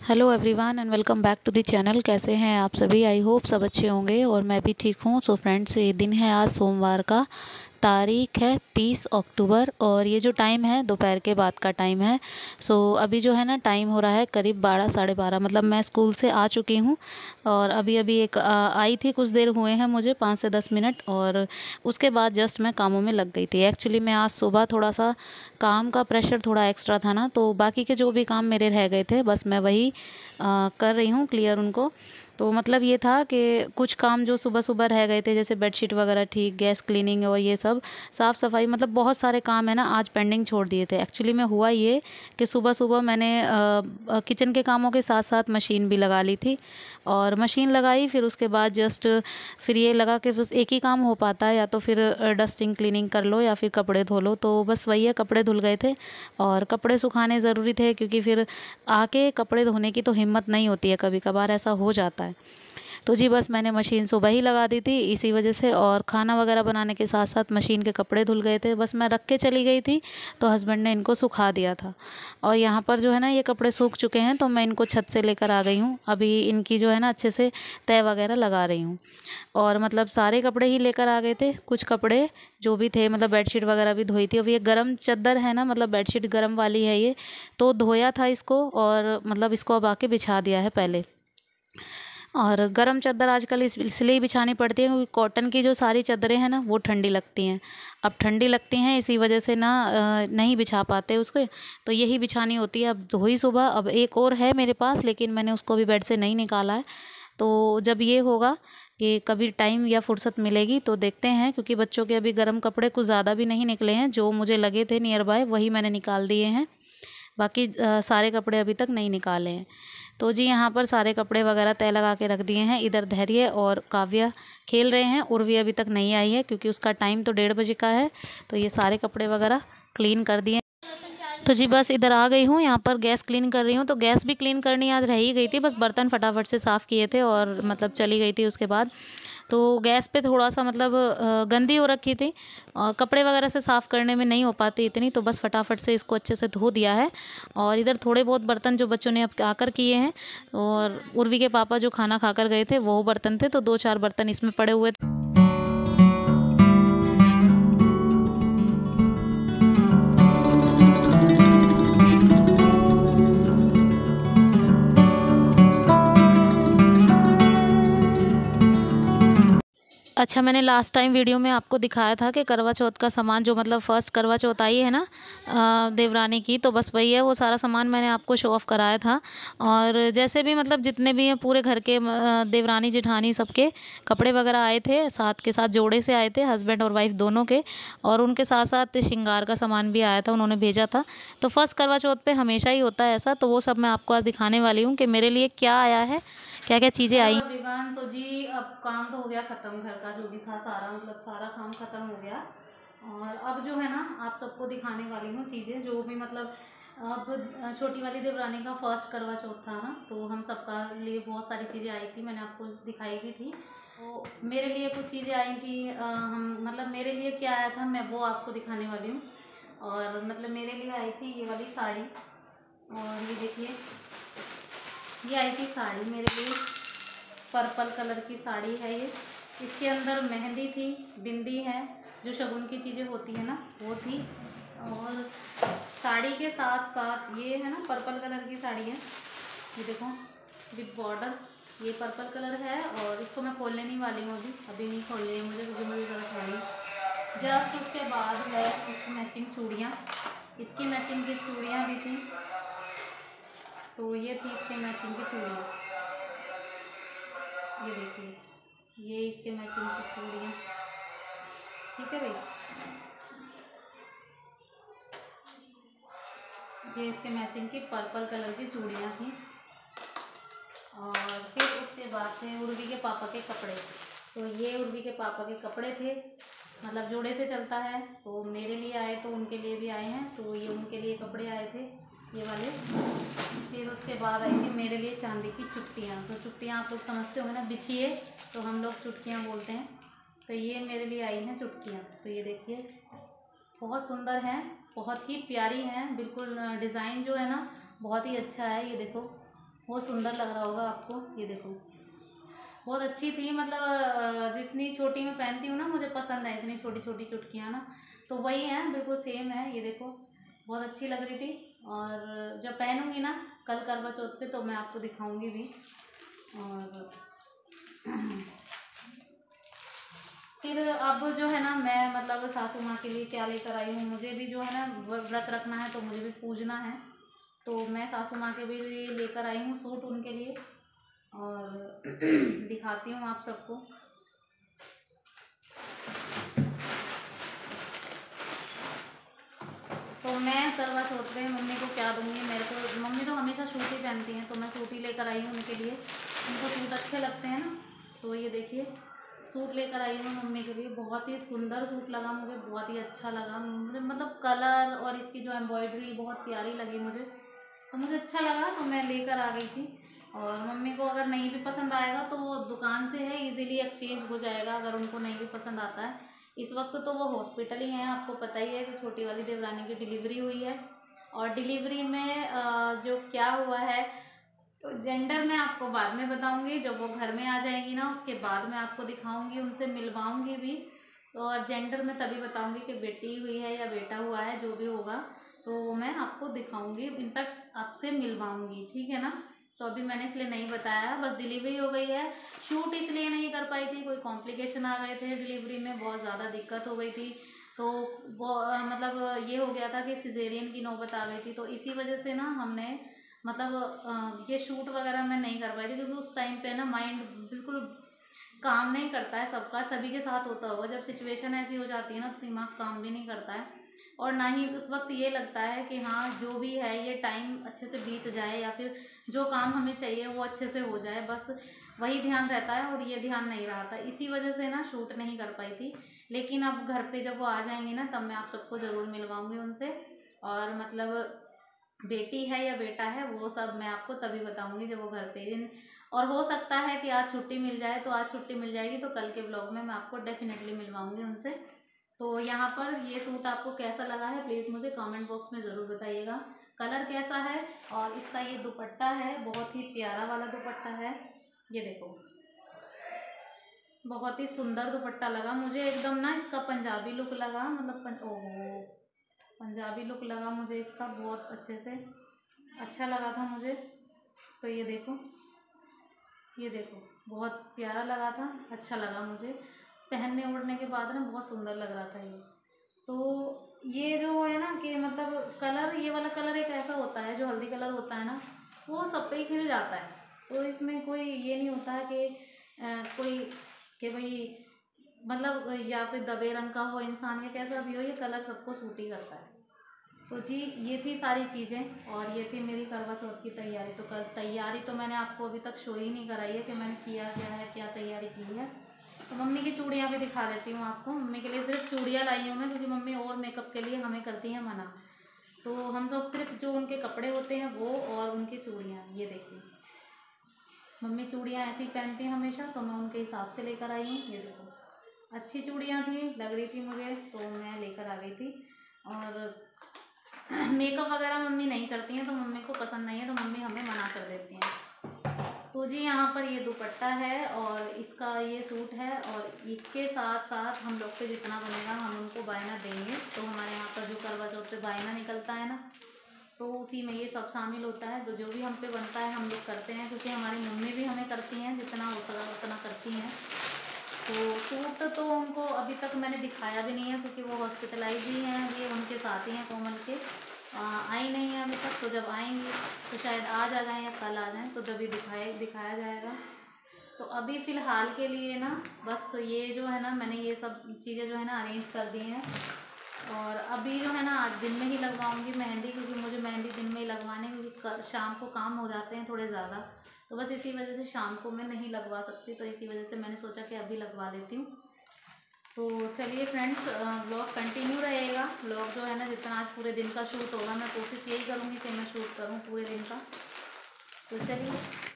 Hello everyone and welcome back to the channel. कैसे हैं आप सभी? आई होप सब अच्छे होंगे और मैं भी ठीक हूँ। सो फ्रेंड्स, ये दिन है आज सोमवार का, तारीख है 30 अक्टूबर और ये जो टाइम है दोपहर के बाद का टाइम है। सो अभी जो है ना टाइम हो रहा है करीब 12 साढ़े 12, मतलब मैं स्कूल से आ चुकी हूँ और अभी अभी एक आई थी, कुछ देर हुए हैं मुझे, 5 से 10 मिनट, और उसके बाद जस्ट मैं कामों में लग गई थी। एक्चुअली मैं आज सुबह थोड़ा सा काम का प्रेशर थोड़ा एक्स्ट्रा था ना, तो बाकी के जो भी काम मेरे रह गए थे बस मैं वही कर रही हूँ क्लियर उनको। तो मतलब ये था कि कुछ काम जो सुबह सुबह रह गए थे, जैसे बेडशीट वगैरह ठीक, गैस क्लीनिंग और ये सब साफ़ सफाई, मतलब बहुत सारे काम है ना आज पेंडिंग छोड़ दिए थे। एक्चुअली में हुआ ये कि सुबह सुबह मैंने किचन के कामों के साथ साथ मशीन भी लगा ली थी और मशीन लगाई, फिर उसके बाद जस्ट फिर ये लगा कि बस एक ही काम हो पाता है, या तो फिर डस्टिंग क्लीनिंग कर लो या फिर कपड़े धो लो। तो बस वही है, कपड़े धुल गए थे और कपड़े सुखाने ज़रूरी थे क्योंकि फिर आके कपड़े धोने की तो हिम्मत नहीं होती है, कभी कभार ऐसा हो जाता है। तो जी बस मैंने मशीन सुबह ही लगा दी थी इसी वजह से, और खाना वगैरह बनाने के साथ साथ मशीन के कपड़े धुल गए थे, बस मैं रख के चली गई थी तो हस्बैंड ने इनको सुखा दिया था। और यहाँ पर जो है ना ये कपड़े सूख चुके हैं तो मैं इनको छत से लेकर आ गई हूँ। अभी इनकी जो है ना अच्छे से तय वगैरह लगा रही हूँ, और मतलब सारे कपड़े ही लेकर आ गए थे। कुछ कपड़े जो भी थे, मतलब बेडशीट वगैरह भी धोई थी। अब ये गर्म चादर है ना, मतलब बेडशीट गर्म वाली है ये, तो धोया था इसको और मतलब इसको अब आके बिछा दिया है पहले। और गरम चादर आजकल इसलिए बिछानी पड़ती है क्योंकि कॉटन की जो सारी चादरें हैं ना वो ठंडी लगती हैं। अब ठंडी लगती हैं इसी वजह से ना नहीं बिछा पाते उसको, तो यही बिछानी होती है। अब धोई सुबह, अब एक और है मेरे पास लेकिन मैंने उसको भी बेड से नहीं निकाला है। तो जब ये होगा कि कभी टाइम या फुर्सत मिलेगी तो देखते हैं, क्योंकि बच्चों के अभी गर्म कपड़े कुछ ज़्यादा भी नहीं निकले हैं, जो मुझे लगे थे नियर बाय वही मैंने निकाल दिए हैं। बाकी सारे कपड़े अभी तक नहीं निकाले हैं। तो जी यहाँ पर सारे कपड़े वगैरह तय लगा के रख दिए हैं। इधर धैर्य और काव्या खेल रहे हैं, उर्वी अभी तक नहीं आई है क्योंकि उसका टाइम तो 1:30 बजे का है। तो ये सारे कपड़े वगैरह क्लीन कर दिए। तो जी बस इधर आ गई हूँ, यहाँ पर गैस क्लीन कर रही हूँ। तो गैस भी क्लीन करनी आज रह ही गई थी, बस बर्तन फटाफट से साफ़ किए थे और मतलब चली गई थी उसके बाद। तो गैस पे थोड़ा सा मतलब गंदी हो रखी थी और कपड़े वगैरह से साफ़ करने में नहीं हो पाती इतनी, तो बस फटाफट से इसको अच्छे से धो दिया है। और इधर थोड़े बहुत बर्तन जो बच्चों ने अब आकर किए हैं, और उर्वी के पापा जो खाना खाकर गए थे वो बर्तन थे, तो 2-4 बर्तन इसमें पड़े हुए थे। अच्छा, मैंने लास्ट टाइम वीडियो में आपको दिखाया था कि करवा चौथ का सामान जो मतलब फर्स्ट करवा चौथ आई है ना देवरानी की, तो बस वही है, वो सारा सामान मैंने आपको शो ऑफ़ कराया था। और जैसे भी मतलब जितने भी हैं पूरे घर के देवरानी जेठानी सबके कपड़े वगैरह आए थे, साथ के साथ जोड़े से आए थे, हस्बैंड और वाइफ दोनों के, और उनके साथ साथ श्रृंगार का सामान भी आया था, उन्होंने भेजा था। तो फर्स्ट करवा चौथ पे हमेशा ही होता है ऐसा, तो वो सब मैं आपको आज दिखाने वाली हूँ कि मेरे लिए क्या आया है, क्या क्या चीज़ें आई। एवरीवन, तो जी अब काम तो हो गया ख़त्म, घर का जो भी था सारा, मतलब सारा काम ख़त्म हो गया। और अब जो है ना आप सबको दिखाने वाली हूँ चीज़ें जो भी मतलब, अब छोटी वाली देवरानी का फर्स्ट करवा चौथ था ना, तो हम सबका लिए बहुत सारी चीज़ें आई थी, मैंने आपको दिखाई भी थी। तो मेरे लिए कुछ चीज़ें आई थी, हम मतलब मेरे लिए क्या आया था मैं वो आपको दिखाने वाली हूँ। और मतलब मेरे लिए आई थी ये वाली साड़ी, और ये देखिए ये आई थी साड़ी मेरे लिए, पर्पल कलर की साड़ी है ये। इसके अंदर मेहंदी थी, बिंदी है, जो शगुन की चीज़ें होती है ना वो थी। और साड़ी के साथ साथ ये है ना पर्पल कलर की साड़ी है, ये देखो विद बॉर्डर, ये पर्पल कलर है। और इसको मैं खोलने नहीं वाली हूँ, अभी नहीं खोलनी है मुझे क्योंकि मुझे ज़रा साड़ी जस्ट। उसके बाद है इसकी मैचिंग चूड़ियाँ, इसकी मैचिंग की चूड़ियाँ भी थी, तो ये थी इसके मैचिंग की चूड़ियाँ, ये देखिए ये इसके मैचिंग की चूड़ियाँ, ठीक है भाई, ये इसके मैचिंग की पर्पल कलर की चूड़ियाँ थी। और फिर उसके बाद थे उर्वी के पापा के कपड़े, तो ये उर्वी के पापा के कपड़े थे, मतलब जोड़े से चलता है, तो मेरे लिए आए तो उनके लिए भी आए हैं, तो ये उनके लिए कपड़े आए थे ये वाले। फिर उसके बाद आई थी मेरे लिए चांदी की चुटकियाँ, तो चुटकियाँ आप लोग समझते होंगे ना, बिछिए तो हम लोग चुटकियाँ बोलते हैं, तो ये मेरे लिए आई हैं चुटकियाँ। तो ये देखिए बहुत सुंदर हैं, बहुत ही प्यारी हैं, बिल्कुल डिज़ाइन जो है ना बहुत ही अच्छा है, ये देखो बहुत सुंदर लग रहा होगा आपको। ये देखो बहुत अच्छी थी, मतलब जितनी छोटी मैं पहनती हूँ ना मुझे पसंद है, इतनी छोटी छोटी चुटकियाँ ना, तो वही है, बिल्कुल सेम है। ये देखो बहुत अच्छी लग रही थी, और जब पहनूंगी ना कल करवा चौथ पे तो मैं आपको दिखाऊंगी भी। और फिर अब जो है ना मैं मतलब सासू माँ के लिए क्या लेकर आई हूँ, मुझे भी जो है ना व्रत रखना है तो मुझे भी पूजना है, तो मैं सासू माँ के भी लिए लेकर आई हूँ सूट उनके लिए, और दिखाती हूँ आप सबको। तो मैं करवा चौथ पे मम्मी को क्या दूँगी, मेरे को मम्मी तो हमेशा सूट ही पहनती हैं, तो मैं सूट ही लेकर आई हूँ उनके लिए, उनको सूट अच्छे लगते हैं ना। तो ये देखिए सूट लेकर आई हूँ मम्मी के लिए, बहुत ही सुंदर सूट लगा मुझे, बहुत ही अच्छा लगा मुझे, मतलब कलर और इसकी जो एम्ब्रॉयडरी बहुत प्यारी लगी मुझे, तो मुझे अच्छा लगा तो मैं लेकर आ गई थी। और मम्मी को अगर नहीं भी पसंद आएगा तो वो दुकान से है, इजीली एक्सचेंज हो जाएगा अगर उनको नहीं भी पसंद आता है। इस वक्त तो वो हॉस्पिटल ही हैं, आपको पता ही है कि छोटी वाली देवरानी की डिलीवरी हुई है, और डिलीवरी में जो क्या हुआ है तो जेंडर मैं आपको बाद में बताऊंगी, जब वो घर में आ जाएगी ना उसके बाद मैं आपको दिखाऊंगी, उनसे मिलवाऊंगी भी, और जेंडर मैं तभी बताऊंगी कि बेटी हुई है या बेटा हुआ है, जो भी होगा तो वो मैं आपको दिखाऊंगी, इनफैक्ट आपसे मिलवाऊंगी, ठीक है ना। तो अभी मैंने इसलिए नहीं बताया, बस डिलीवरी हो गई है, शूट इसलिए नहीं कर पाई थी, कोई कॉम्प्लिकेशन आ गए थे डिलीवरी में, बहुत ज़्यादा दिक्कत हो गई थी, तो वो मतलब ये हो गया था कि सिजेरियन की नौबत आ गई थी, तो इसी वजह से ना हमने मतलब ये शूट वगैरह मैं नहीं कर पाई थी, क्योंकि उस टाइम पे ना माइंड बिल्कुल काम नहीं करता है, सबका सभी के साथ होता होगा, जब सिचुएशन ऐसी हो जाती है ना तो दिमाग काम भी नहीं करता है, और ना ही उस वक्त ये लगता है कि हाँ जो भी है ये टाइम अच्छे से बीत जाए, या फिर जो काम हमें चाहिए वो अच्छे से हो जाए, बस वही ध्यान रहता है, और ये ध्यान नहीं रहा था, इसी वजह से ना शूट नहीं कर पाई थी। लेकिन अब घर पे जब वो आ जाएंगी ना तब मैं आप सबको ज़रूर मिलवाऊंगी उनसे, और मतलब बेटी है या बेटा है वो सब मैं आपको तभी बताऊंगी जब वो घर पे और हो सकता है कि आज छुट्टी मिल जाए तो आज छुट्टी मिल जाएगी, तो कल के ब्लॉग में मैं आपको डेफिनेटली मिलवाऊंगी उनसे। तो यहाँ पर ये सूट आपको कैसा लगा है प्लीज़ मुझे कमेंट बॉक्स में ज़रूर बताइएगा, कलर कैसा है, और इसका ये दुपट्टा है बहुत ही प्यारा वाला दुपट्टा है, ये देखो बहुत ही सुंदर दुपट्टा लगा मुझे, एकदम ना इसका पंजाबी लुक लगा, मतलब ओहो पंजाबी लुक लगा मुझे इसका, बहुत अच्छे से अच्छा लगा था मुझे। तो ये देखो बहुत प्यारा लगा था, अच्छा लगा मुझे, पहनने ओढ़ने के बाद ना बहुत सुंदर लग रहा था ये। तो ये जो है ना कि मतलब कलर, ये वाला कलर एक ऐसा होता है जो हल्दी कलर होता है ना वो सब पे ही खिल जाता है, तो इसमें कोई ये नहीं होता है कि कोई कि भाई मतलब या फिर दबे रंग का हो इंसान या कैसा भी हो, ये कलर सबको सूट ही करता है। तो जी ये थी सारी चीज़ें, और ये थी मेरी करवा चौथ की तैयारी। तो तैयारी तो मैंने आपको अभी तक शो ही नहीं कराई है कि मैंने किया क्या है, क्या तैयारी की है। तो मम्मी की चूड़ियाँ भी दिखा देती हूँ आपको, मम्मी के लिए सिर्फ चूड़ियाँ लाई हूँ मैं, क्योंकि मम्मी और मेकअप के लिए हमें करती हैं मना, तो हम सब सिर्फ जो उनके कपड़े होते हैं वो और उनकी चूड़ियाँ। ये देखिए मम्मी चूड़ियाँ ऐसी पहनती हैं हमेशा, तो मैं उनके हिसाब से लेकर आई हूँ। ये देखो अच्छी चूड़ियाँ थी, लग रही थी मुझे, तो मैं लेकर आ गई थी। और मेकअप वगैरह मम्मी नहीं करती हैं, तो मम्मी को पसंद नहीं है, तो मम्मी हमें मना कर देती हैं। तो जी यहाँ पर ये दुपट्टा है और इसका ये सूट है, और इसके साथ साथ हम लोग पे जितना बनेगा हम उनको बायना देंगे। तो हमारे यहाँ पर जो करवा चौथ पे बायना निकलता है ना, तो उसी में ये सब शामिल होता है। तो जो भी हम पे बनता है हम लोग करते हैं, क्योंकि हमारी मम्मी भी हमें करती हैं, जितना होता है उतना करती हैं। तो सूट तो उनको अभी तक मैंने दिखाया भी नहीं है, क्योंकि वो हॉस्पिटलाइज ही हैं, ये उनके साथ ही हैं कोमल के, आई नहीं है अभी तक। तो जब आएंगी तो शायद आज आ जाएँ या कल आ जाएँ, तो जब भी दिखाया जाएगा। तो अभी फ़िलहाल के लिए ना बस ये जो है ना मैंने ये सब चीज़ें जो है ना अरेंज कर दी हैं, और अभी जो है ना आज दिन में ही लगवाऊंगी मेहंदी, क्योंकि मुझे मेहंदी दिन में ही लगवाने, क्योंकि शाम को काम हो जाते हैं थोड़े ज़्यादा, तो बस इसी वजह से शाम को मैं नहीं लगवा सकती, तो इसी वजह से मैंने सोचा कि अभी लगवा लेती हूँ। तो चलिए फ्रेंड्स व्लॉग कंटिन्यू रहेगा, व्लॉग जो है ना जितना आज पूरे दिन का शूट होगा मैं कोशिश यही करूँगी कि मैं शूट करूँ पूरे दिन का। तो चलिए।